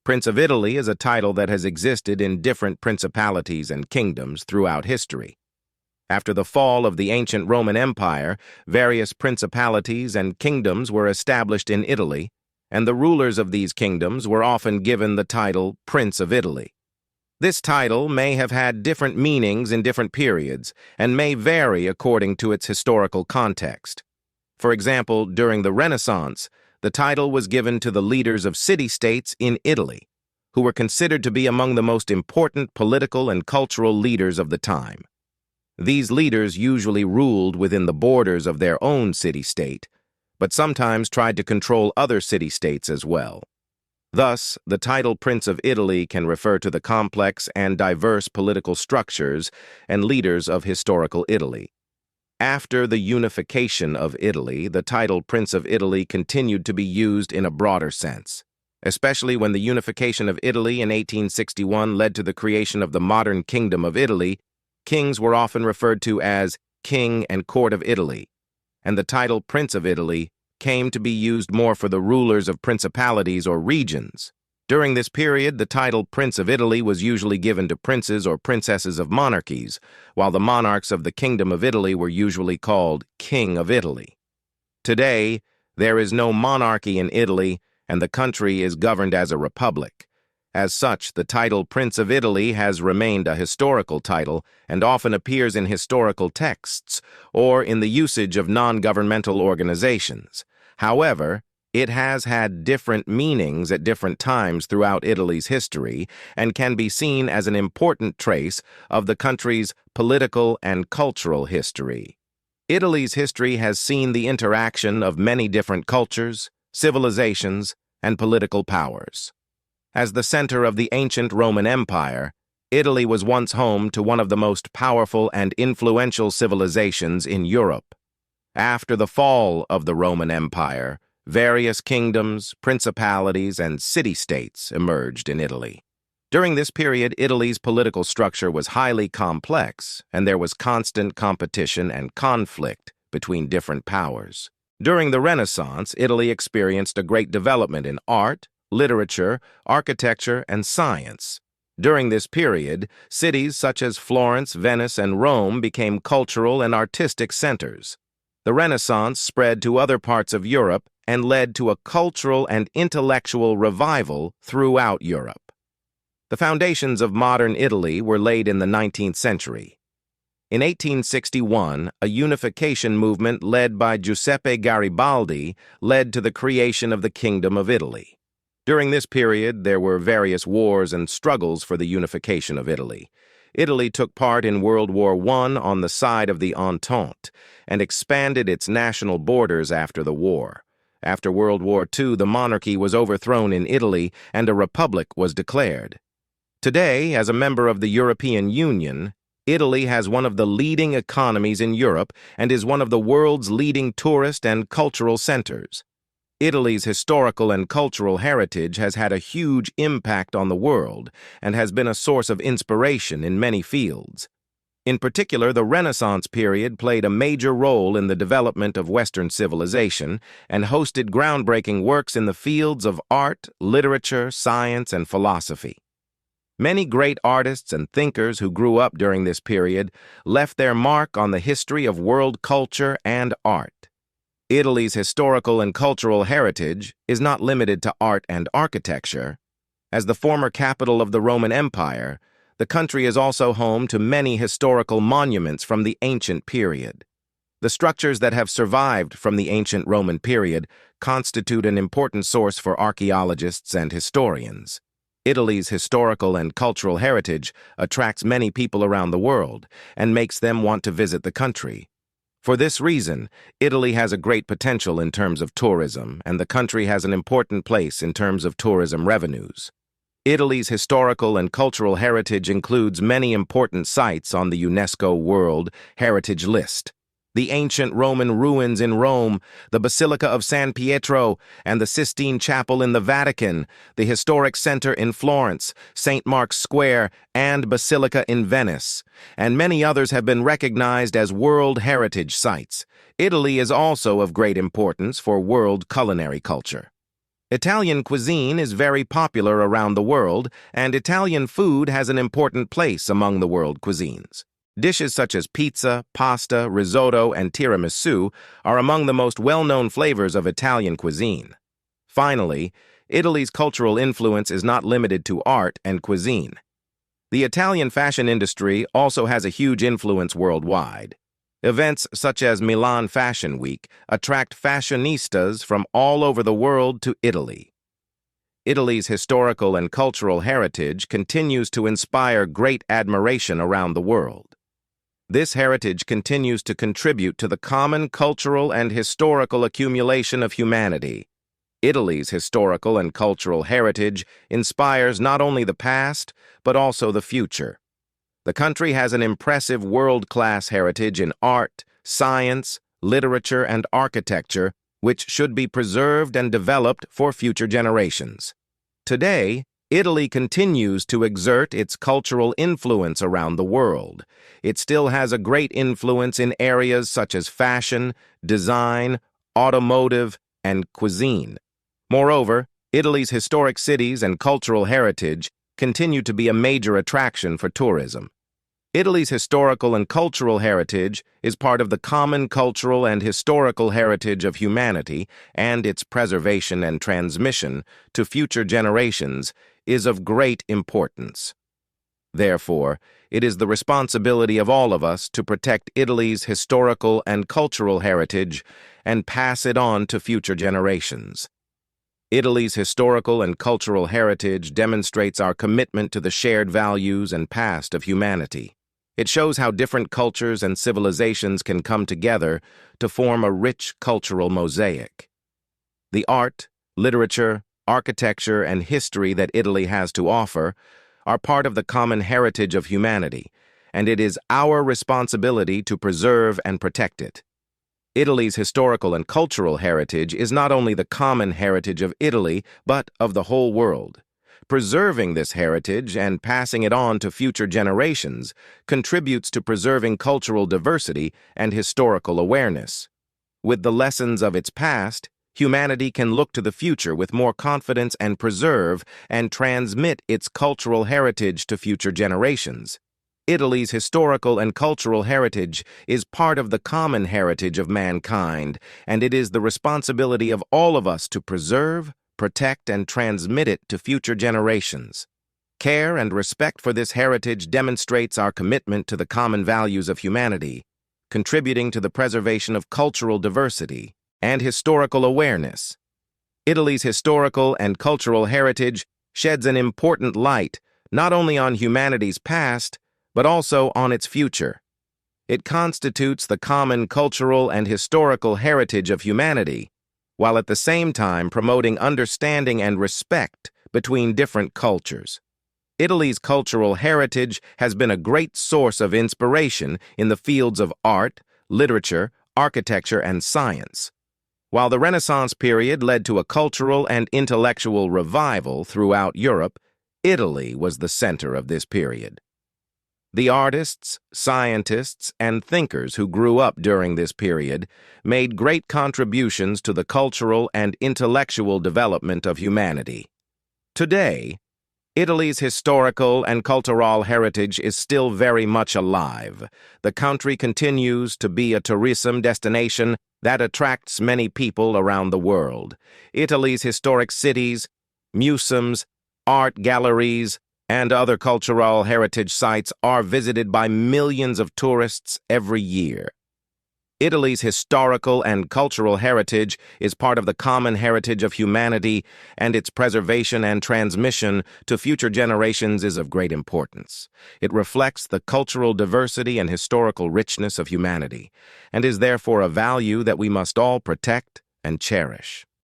Prince of Italy is a title that has existed in different principalities and kingdoms throughout history. After the fall of the ancient Roman Empire, various principalities and kingdoms were established in Italy, and the rulers of these kingdoms were often given the title Prince of Italy. This title may have had different meanings in different periods and may vary according to its historical context. For example, during the Renaissance, the title was given to the leaders of city-states in Italy, who were considered to be among the most important political and cultural leaders of the time. These leaders usually ruled within the borders of their own city-state, but sometimes tried to control other city-states as well. Thus, the title Prince of Italy can refer to the complex and diverse political structures and leaders of historical Italy. After the unification of Italy, the title Prince of Italy continued to be used in a broader sense, especially when the unification of Italy in 1861 led to the creation of the modern Kingdom of Italy. Kings were often referred to as King and Court of Italy, and the title Prince of Italy came to be used more for the rulers of principalities or regions. During this period, the title Prince of Italy was usually given to princes or princesses of monarchies, while the monarchs of the Kingdom of Italy were usually called King of Italy. Today, there is no monarchy in Italy, and the country is governed as a republic. As such, the title Prince of Italy has remained a historical title and often appears in historical texts or in the usage of non-governmental organizations. However, it has had different meanings at different times throughout Italy's history and can be seen as an important trace of the country's political and cultural history. Italy's history has seen the interaction of many different cultures, civilizations, and political powers. As the center of the ancient Roman Empire, Italy was once home to one of the most powerful and influential civilizations in Europe. After the fall of the Roman Empire, various kingdoms, principalities, and city-states emerged in Italy. During this period, Italy's political structure was highly complex, and there was constant competition and conflict between different powers. During the Renaissance, Italy experienced a great development in art, literature, architecture, and science. During this period, cities such as Florence, Venice, and Rome became cultural and artistic centers. The Renaissance spread to other parts of Europe and led to a cultural and intellectual revival throughout Europe. The foundations of modern Italy were laid in the 19th century. In 1861, a unification movement led by Giuseppe Garibaldi led to the creation of the Kingdom of Italy. During this period, there were various wars and struggles for the unification of Italy. Italy took part in World War I on the side of the Entente and expanded its national borders after the war. After World War II, the monarchy was overthrown in Italy and a republic was declared. Today, as a member of the European Union, Italy has one of the leading economies in Europe and is one of the world's leading tourist and cultural centers. Italy's historical and cultural heritage has had a huge impact on the world and has been a source of inspiration in many fields. In particular, the Renaissance period played a major role in the development of Western civilization and hosted groundbreaking works in the fields of art, literature, science, and philosophy. Many great artists and thinkers who grew up during this period left their mark on the history of world culture and art. Italy's historical and cultural heritage is not limited to art and architecture. As the former capital of the Roman Empire, the country is also home to many historical monuments from the ancient period. The structures that have survived from the ancient Roman period constitute an important source for archaeologists and historians. Italy's historical and cultural heritage attracts many people around the world and makes them want to visit the country. For this reason, Italy has a great potential in terms of tourism, and the country has an important place in terms of tourism revenues. Italy's historical and cultural heritage includes many important sites on the UNESCO World Heritage List. The ancient Roman ruins in Rome, the Basilica of San Pietro, and the Sistine Chapel in the Vatican, the historic center in Florence, St. Mark's Square, and Basilica in Venice, and many others have been recognized as World Heritage Sites. Italy is also of great importance for world culinary culture. Italian cuisine is very popular around the world, and Italian food has an important place among the world cuisines. Dishes such as pizza, pasta, risotto, and tiramisu are among the most well-known flavors of Italian cuisine. Finally, Italy's cultural influence is not limited to art and cuisine. The Italian fashion industry also has a huge influence worldwide. Events such as Milan Fashion Week attract fashionistas from all over the world to Italy. Italy's historical and cultural heritage continues to inspire great admiration around the world. This heritage continues to contribute to the common cultural and historical accumulation of humanity. Italy's historical and cultural heritage inspires not only the past, but also the future. The country has an impressive world-class heritage in art, science, literature, and architecture, which should be preserved and developed for future generations. Today, Italy continues to exert its cultural influence around the world. It still has a great influence in areas such as fashion, design, automotive, and cuisine. Moreover, Italy's historic cities and cultural heritage continue to be a major attraction for tourism. Italy's historical and cultural heritage is part of the common cultural and historical heritage of humanity, and its preservation and transmission to future generations is of great importance. Therefore, it is the responsibility of all of us to protect Italy's historical and cultural heritage and pass it on to future generations. Italy's historical and cultural heritage demonstrates our commitment to the shared values and past of humanity. It shows how different cultures and civilizations can come together to form a rich cultural mosaic. The art, literature, architecture, and history that Italy has to offer are part of the common heritage of humanity, and it is our responsibility to preserve and protect it. Italy's historical and cultural heritage is not only the common heritage of Italy, but of the whole world. Preserving this heritage and passing it on to future generations contributes to preserving cultural diversity and historical awareness. With the lessons of its past, humanity can look to the future with more confidence and preserve and transmit its cultural heritage to future generations. Italy's historical and cultural heritage is part of the common heritage of mankind, and it is the responsibility of all of us to preserve, protect, and transmit it to future generations. Care and respect for this heritage demonstrates our commitment to the common values of humanity, contributing to the preservation of cultural diversity and historical awareness. Italy's historical and cultural heritage sheds an important light not only on humanity's past, but also on its future. It constitutes the common cultural and historical heritage of humanity, while at the same time promoting understanding and respect between different cultures. Italy's cultural heritage has been a great source of inspiration in the fields of art, literature, architecture, and science. While the Renaissance period led to a cultural and intellectual revival throughout Europe, Italy was the center of this period. The artists, scientists, and thinkers who grew up during this period made great contributions to the cultural and intellectual development of humanity. Today, Italy's historical and cultural heritage is still very much alive. The country continues to be a tourism destination that attracts many people around the world. Italy's historic cities, museums, art galleries, and other cultural heritage sites are visited by millions of tourists every year. Italy's historical and cultural heritage is part of the common heritage of humanity, and its preservation and transmission to future generations is of great importance. It reflects the cultural diversity and historical richness of humanity, and is therefore a value that we must all protect and cherish.